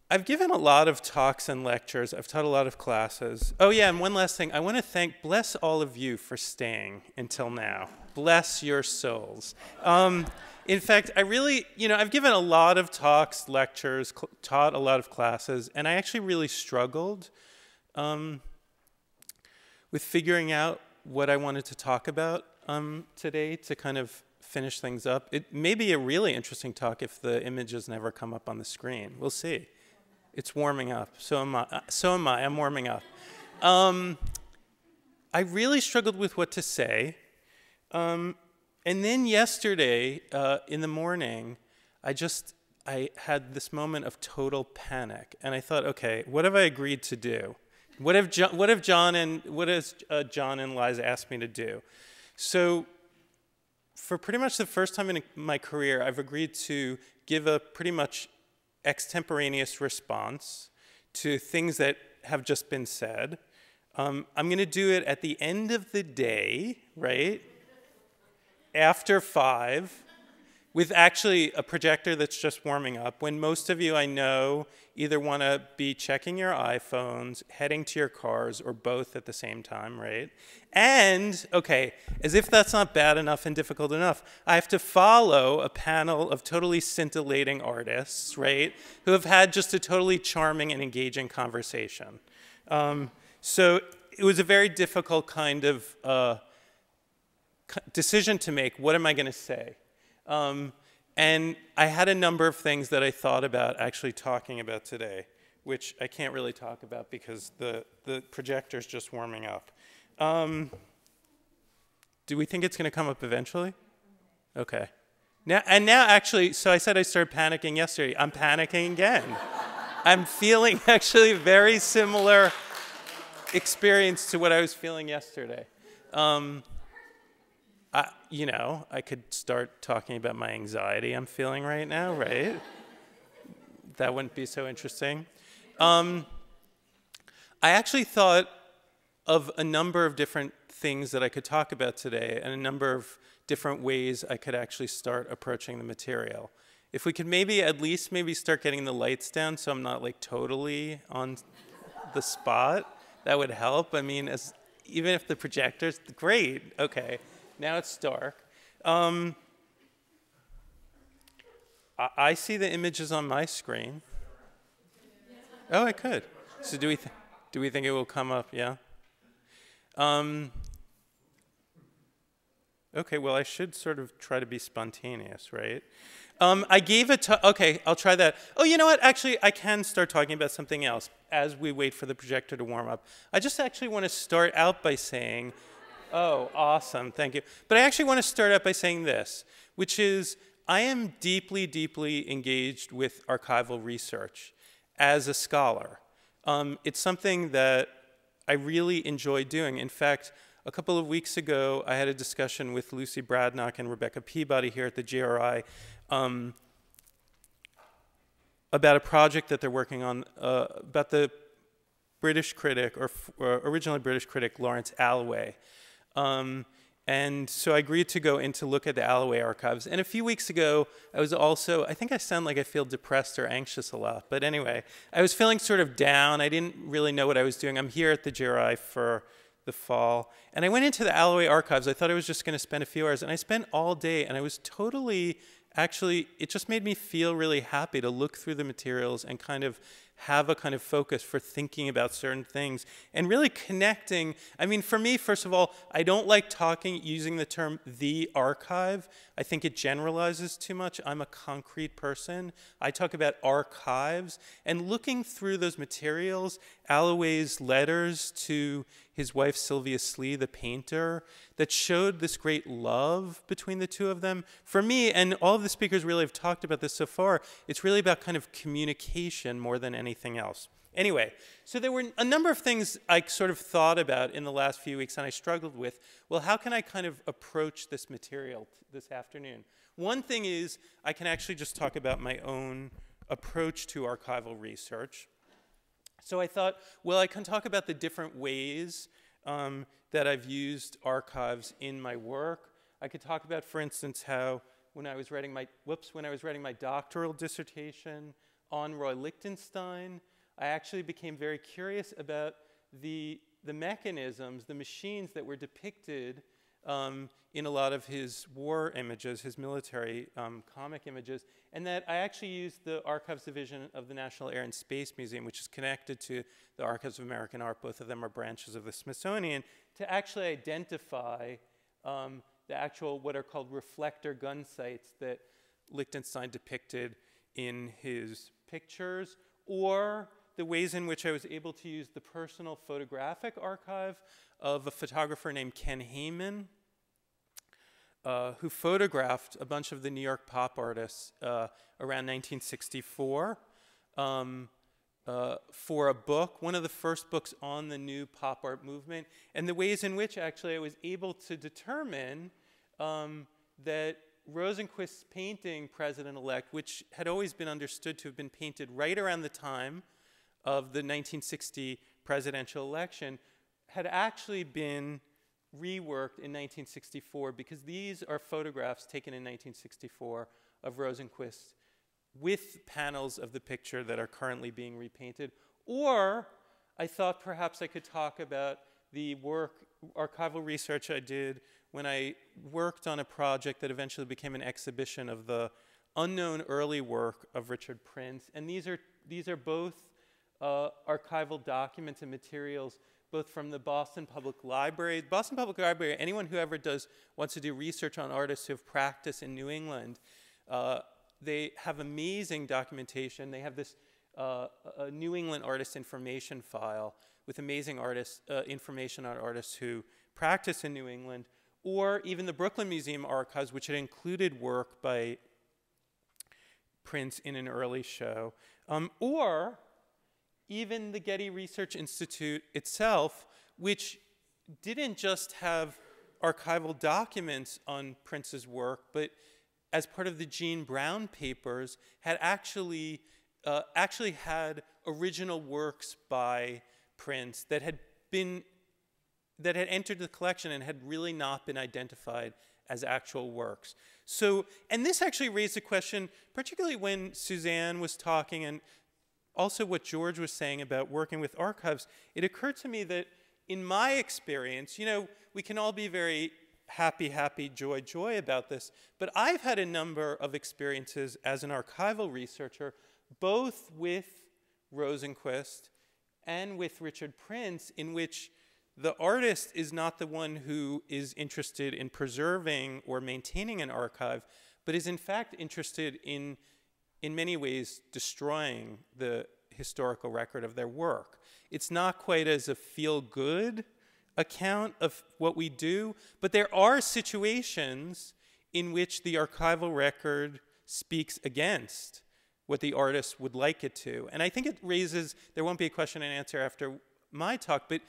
I've given a lot of talks and lectures. I've taught a lot of classes. Oh yeah, and one last thing. I want to bless all of you for staying until now. Bless your souls. In fact, I really, you know, I've given a lot of talks, lectures, taught a lot of classes, and I actually really struggled with figuring out what I wanted to talk about today to kind of finish things up. It may be a really interesting talk if the images never come up on the screen. We'll see. It's warming up. So am I. I'm warming up. I really struggled with what to say. And then yesterday, in the morning, I had this moment of total panic, and I thought, okay, what have I agreed to do? What has John and Liza asked me to do? So for pretty much the first time in my career, I've agreed to give a pretty much extemporaneous response to things that have just been said. I'm going to do it at the end of the day, right? After 5, with actually a projector that's just warming up, when most of you I know either want to be checking your iPhones, heading to your cars, or both at the same time, right? And, okay, as if that's not bad enough and difficult enough, I have to follow a panel of totally scintillating artists, right, who have had just a totally charming and engaging conversation. So it was a very difficult kind of decision to make. What am I going to say? And I had a number of things that I thought about actually talking about today, which I can't really talk about because the projector's just warming up. Do we think it's going to come up eventually? Okay. Now actually, so I said I started panicking yesterday. I'm panicking again. I'm feeling actually very similar experience to what I was feeling yesterday. You know, I could start talking about my anxiety I'm feeling right now, right? That wouldn't be so interesting. I actually thought of a number of different things that I could talk about today and a number of different ways I could actually start approaching the material. If we could maybe at least start getting the lights down so I'm not like totally on the spot, that would help. I mean, even if the projector's great, okay. Now it's dark. I see the images on my screen. Oh, I could. So do we think it will come up? Yeah. Okay. Well, I should sort of try to be spontaneous, right? I gave a talk. Okay, I'll try that. Oh, you know what? Actually, I can start talking about something else as we wait for the projector to warm up. I just actually want to start out by saying. Oh, awesome, thank you. But I actually want to start out by saying this, which is I am deeply, deeply engaged with archival research as a scholar. It's something that I really enjoy doing. In fact, a couple of weeks ago, I had a discussion with Lucy Bradnock and Rebecca Peabody here at the GRI about a project that they're working on about the British critic, or originally British critic, Lawrence Alloway. And so I agreed to go in to look at the Alloway archives. And a few weeks ago, I was also, I think I sound like I feel depressed or anxious a lot. But anyway, I was feeling sort of down. I didn't really know what I was doing. I'm here at the GRI for the fall. And I went into the Alloway archives. I thought I was just going to spend a few hours. And I spent all day, and I was totally, actually, it just made me feel really happy to look through the materials and kind of have a kind of focus for thinking about certain things and really connecting. I mean, for me, first of all, I don't like using the term the archive. I think it generalizes too much. I'm a concrete person. I talk about archives and looking through those materials, Alloway's letters to his wife Sylvia Slee, the painter, that showed this great love between the two of them. For me, and all of the speakers really have talked about this so far, it's really about kind of communication more than anything else. Anyway, so there were a number of things I sort of thought about in the last few weeks and I struggled with. Well, how can I kind of approach this material this afternoon? One thing is I can actually just talk about my own approach to archival research. So I thought, well, I can talk about the different ways that I've used archives in my work. I could talk about, for instance, how when I was writing my doctoral dissertation on Roy Lichtenstein, I actually became very curious about the mechanisms, the machines that were depicted in a lot of his war images, his military comic images, and that I actually used the Archives Division of the National Air and Space Museum, which is connected to the Archives of American Art, both of them are branches of the Smithsonian, to actually identify the actual what are called reflector gun sights that Lichtenstein depicted in his pictures, or the ways in which I was able to use the personal photographic archive of a photographer named Ken Heyman, who photographed a bunch of the New York pop artists around 1964 for a book, one of the first books on the new pop art movement, and the ways in which actually I was able to determine that Rosenquist's painting, President-elect, which had always been understood to have been painted right around the time of the 1960 presidential election, had actually been reworked in 1964, because these are photographs taken in 1964 of Rosenquist with panels of the picture that are currently being repainted. Or I thought perhaps I could talk about the archival research I did when I worked on a project that eventually became an exhibition of the unknown early work of Richard Prince. And these are both archival documents and materials, both from the Boston Public Library. Boston Public Library, anyone who ever wants to do research on artists who have practiced in New England, they have amazing documentation. They have this a New England artist information file with amazing information on artists who practice in New England, or even the Brooklyn Museum archives, which had included work by Prince in an early show, or even the Getty Research Institute itself, which didn't just have archival documents on Prince's work, but as part of the Gene Brown papers, had actually had original works by Prince that had entered the collection and had really not been identified as actual works. So, and this actually raised a question, particularly when Suzanne was talking, and also what George was saying about working with archives. It occurred to me that in my experience, we can all be very happy, joy about this, but I've had a number of experiences as an archival researcher, both with Rosenquist and with Richard Prince, in which the artist is not the one who is interested in preserving or maintaining an archive, but is in fact interested in many ways destroying the historical record of their work. It's not quite as a feel-good account of what we do, but there are situations in which the archival record speaks against what the artist would like it to. And I think it raises, there won't be a question and answer after my talk, but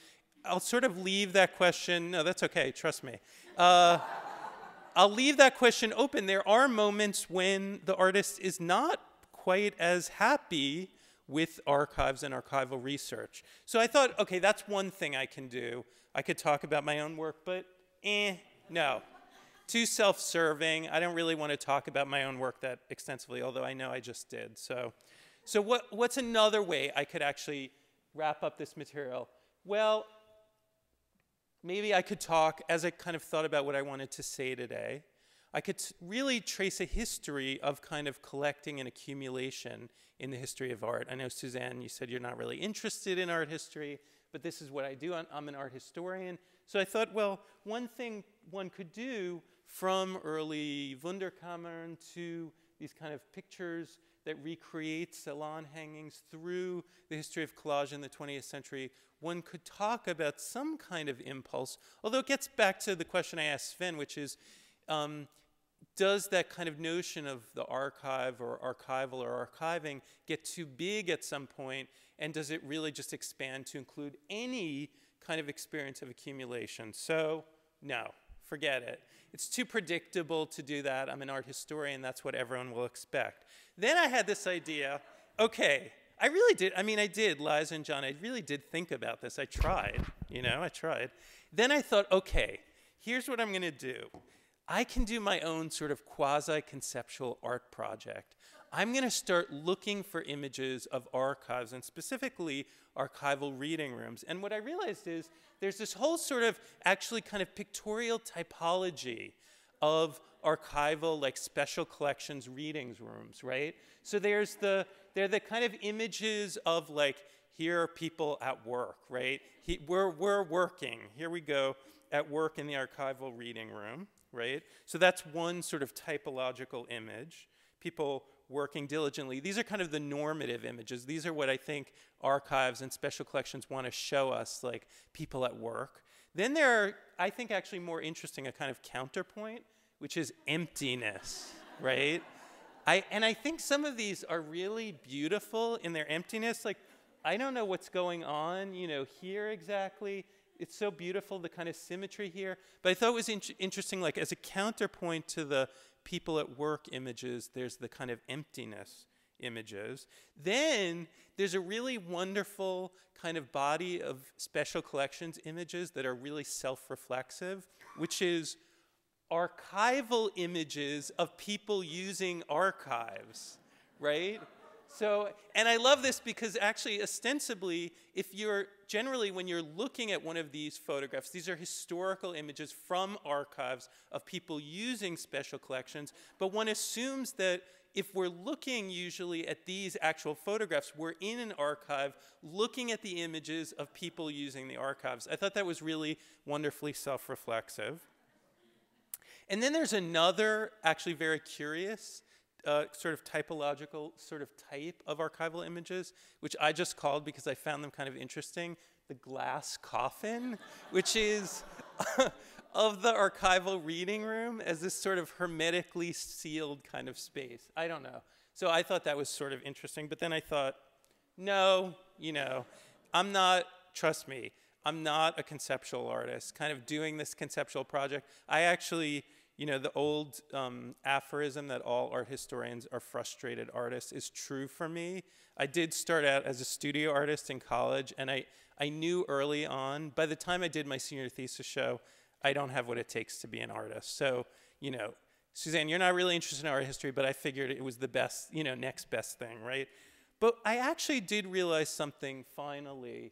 I'll sort of leave that question, no, that's okay, trust me. I'll leave that question open. There are moments when the artist is not quite as happy with archives and archival research. So I thought, okay, that's one thing I can do. I could talk about my own work, but no. Too self-serving. I don't really want to talk about my own work that extensively, although I know I just did. So what's another way I could actually wrap up this material? Well, maybe I could talk, as I kind of thought about what I wanted to say today, I could really trace a history of kind of collecting and accumulation in the history of art. I know, Suzanne, you said you're not really interested in art history, but this is what I do. I'm an art historian. So I thought, well, one thing one could do from early Wunderkammern to these kind of pictures that recreate salon hangings through the history of collage in the 20th century, one could talk about some kind of impulse, although it gets back to the question I asked Sven, which is, does that kind of notion of the archive or archival or archiving get too big at some point, and does it really just expand to include any kind of experience of accumulation? So no, forget it. It's too predictable to do that. I'm an art historian, that's what everyone will expect. Then I had this idea, okay, I really did, I did, Liza and John, I really did think about this. I tried, I tried. Then I thought, okay, here's what I'm gonna do. I can do my own sort of quasi-conceptual art project. I'm going to start looking for images of archives, and specifically archival reading rooms. And what I realized is there's this whole sort of actually kind of pictorial typology of archival, like special collections readings rooms, right? So they're the kind of images of like, here are people at work, right? We're working. Here we go, at work in the archival reading room. Right? So that's one sort of typological image, people working diligently. These are kind of the normative images. These are what I think archives and special collections want to show us, like people at work. Then there are, I think, actually more interesting, a kind of counterpoint, which is emptiness, right? And I think some of these are really beautiful in their emptiness. Like, I don't know what's going on, here exactly. It's so beautiful, the kind of symmetry here. But I thought it was interesting, like, as a counterpoint to the people at work images, there's the kind of emptiness images. Then there's a really wonderful kind of body of special collections images that are really self-reflexive, which is archival images of people using archives, right? So, and I love this because actually, ostensibly, generally when you're looking at one of these photographs, these are historical images from archives of people using special collections, but one assumes that if we're looking usually at these actual photographs, we're in an archive looking at the images of people using the archives. I thought that was really wonderfully self-reflexive. And then there's another, actually very curious, sort of typological sort of type of archival images, which I just called because I found them kind of interesting, the glass coffin, which is of the archival reading room as this sort of hermetically sealed kind of space. I don't know. So I thought that was sort of interesting, but then I thought, no, trust me, I'm not a conceptual artist, kind of doing this conceptual project. I actually, the old aphorism that all art historians are frustrated artists is true for me. I did start out as a studio artist in college, and I knew early on, by the time I did my senior thesis show, I don't have what it takes to be an artist. So, Suzanne, you're not really interested in art history, but I figured it was the best, next best thing, right? But I actually did realize something finally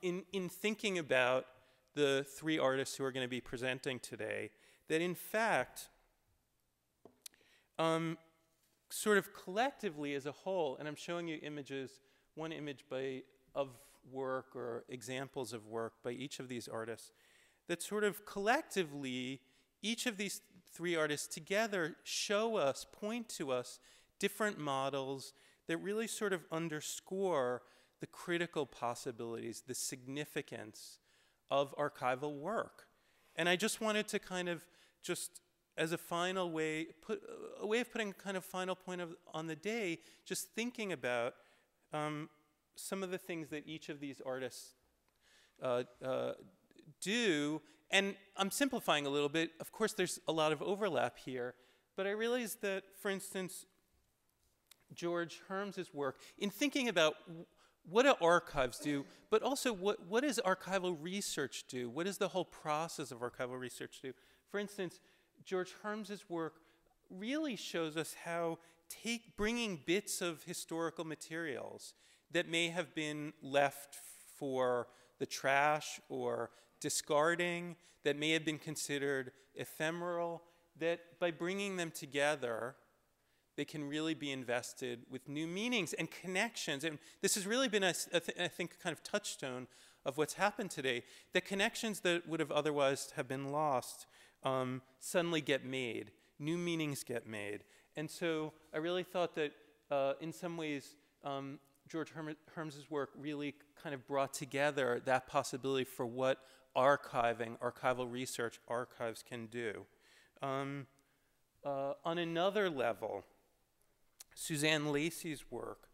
in thinking about the three artists who are going to be presenting today, that in fact, sort of collectively as a whole, and I'm showing you images, one image of work or examples of work by each of these artists, that sort of collectively, each of these three artists together point to us different models that really sort of underscore the critical possibilities, the significance of archival work. And I just wanted to kind of just as a final way, a way of putting a kind of final point on the day, just thinking about some of the things that each of these artists do. And I'm simplifying a little bit. Of course, there's a lot of overlap here. But I realized that, for instance, George Herms' work, in thinking about what do archives do, but also what does archival research do? What does the whole process of archival research do? For instance, George Herms' work really shows us how bringing bits of historical materials that may have been left for the trash or discarding, that may have been considered ephemeral, that by bringing them together, they can really be invested with new meanings and connections. And this has really been, I think, kind of touchstone of what's happened today, that connections that would have otherwise have been lost suddenly get made. New meanings get made. And so I really thought that in some ways, George Herms' work really kind of brought together that possibility for what archival research, archives can do. On another level, Suzanne Lacy's work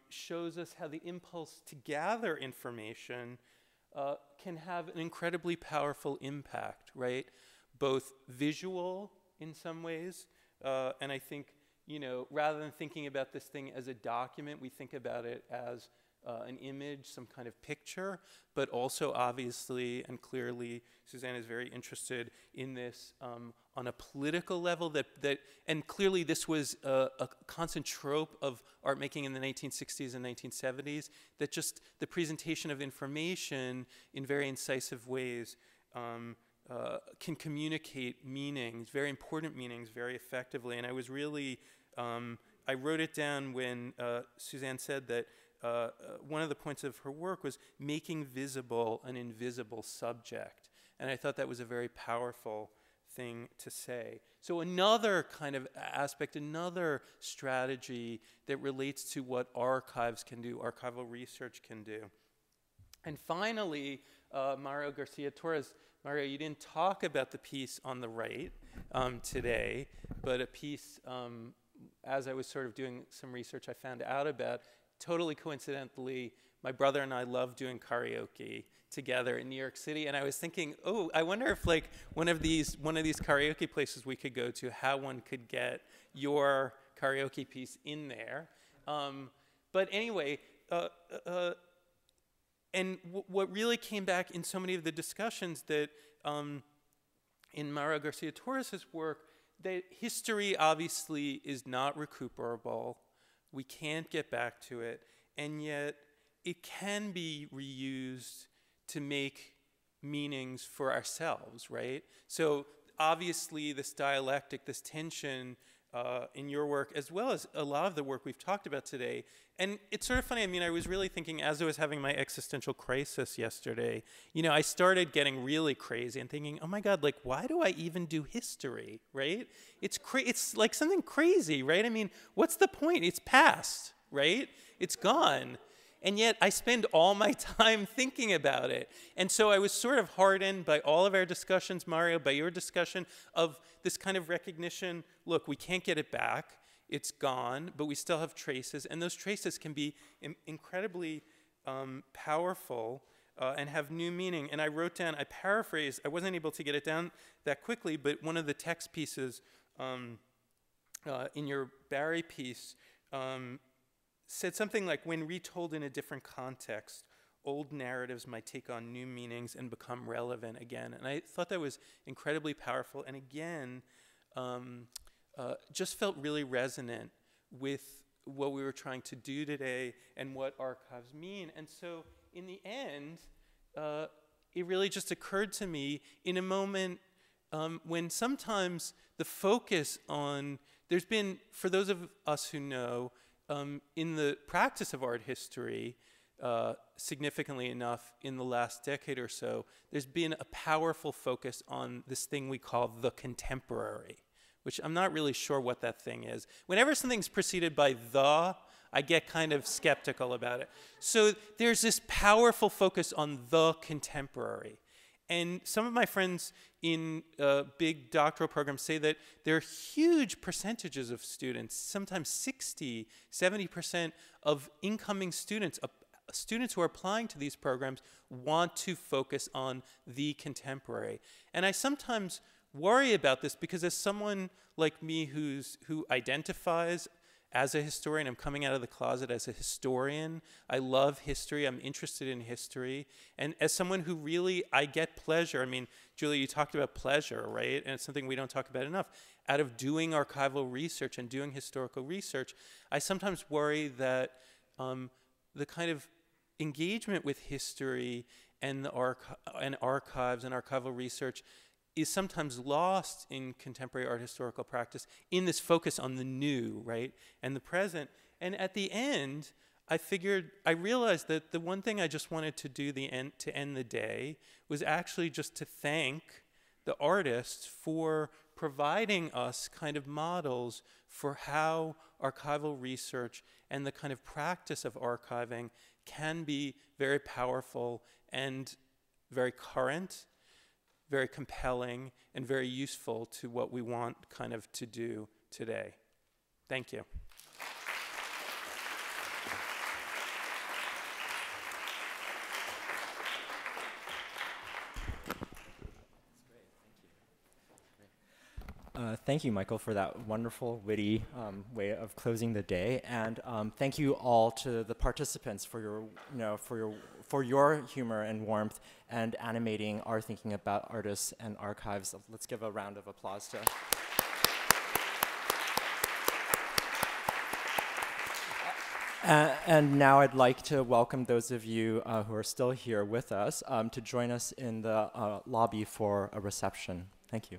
shows us how the impulse to gather information can have an incredibly powerful impact, right? Both visual in some ways, and I think, rather than thinking about this thing as a document, we think about it as an image, some kind of picture, but also obviously and clearly, Suzanne is very interested in this on a political level and clearly this was a constant trope of art making in the 1960s and 1970s, that just the presentation of information in very incisive ways can communicate meanings, very important meanings, very effectively. And I was really, I wrote it down when Suzanne said that one of the points of her work was making visible an invisible subject. And I thought that was a very powerful thing to say. So another kind of aspect, another strategy that relates to what archives can do, archival research can do. And finally, Mario Garcia Torres. Mario, you didn't talk about the piece on the right, today, but a piece, as I was sort of doing some research, I found out about. Totally coincidentally, my brother and I love doing karaoke together in New York City, and I was thinking, oh, I wonder if like one of these karaoke places we could go to, how one could get your karaoke piece in there. But anyway, and what really came back in so many of the discussions that in Mario Garcia Torres' work, that history obviously is not recuperable. We can't get back to it, and yet it can be reused to make meanings for ourselves, right? So obviously this dialectic, this tension in your work, as well as a lot of the work we've talked about today. And it's sort of funny, I mean, I was really thinking as I was having my existential crisis yesterday, you know, I started getting really crazy and thinking, oh my God, like, why do I even do history, right? It's like something crazy, right? I mean, what's the point? It's past, right? It's gone. And yet I spend all my time thinking about it. And so I was sort of hardened by all of our discussions, Mario, by your discussion of this kind of recognition, look, we can't get it back. It's gone, but we still have traces. And those traces can be incredibly powerful and have new meaning. And I wrote down, I paraphrased, I wasn't able to get it down that quickly, but one of the text pieces in your Barry piece said something like, when retold in a different context, old narratives might take on new meanings and become relevant again. And I thought that was incredibly powerful. And again, just felt really resonant with what we were trying to do today and what archives mean. And so in the end, it really just occurred to me in a moment when sometimes the focus on, there's been, for those of us who know, in the practice of art history, significantly enough in the last decade or so, there's been a powerful focus on this thing we call the contemporary, which I'm not really sure what that thing is. Whenever something's preceded by the, I get kind of skeptical about it. So there's this powerful focus on the contemporary. And some of my friends in big doctoral programs say that there are huge percentages of students, sometimes 60, 70% of incoming students, students who are applying to these programs want to focus on the contemporary. And I sometimes worry about this because as someone like me who identifies as a historian, I'm coming out of the closet as a historian. I love history. I'm interested in history. And as someone who really, I get pleasure. I mean, Julia, you talked about pleasure, right? And it's something we don't talk about enough. Out of doing archival research and doing historical research, I sometimes worry that the kind of engagement with history and archives and archival research is sometimes lost in contemporary art historical practice in this focus on the new, right, and the present. And at the end, I realized that the one thing I just wanted to do to end the day was actually just to thank the artists for providing us kind of models for how archival research and the kind of practice of archiving can be very powerful and very current, very compelling, and very useful to what we want kind of to do today. Thank you. Thank you, Michael, for that wonderful, witty way of closing the day, and thank you all to the participants for your humor and warmth and animating our thinking about artists and archives. Let's give a round of applause to. And now I'd like to welcome those of you who are still here with us to join us in the lobby for a reception. Thank you.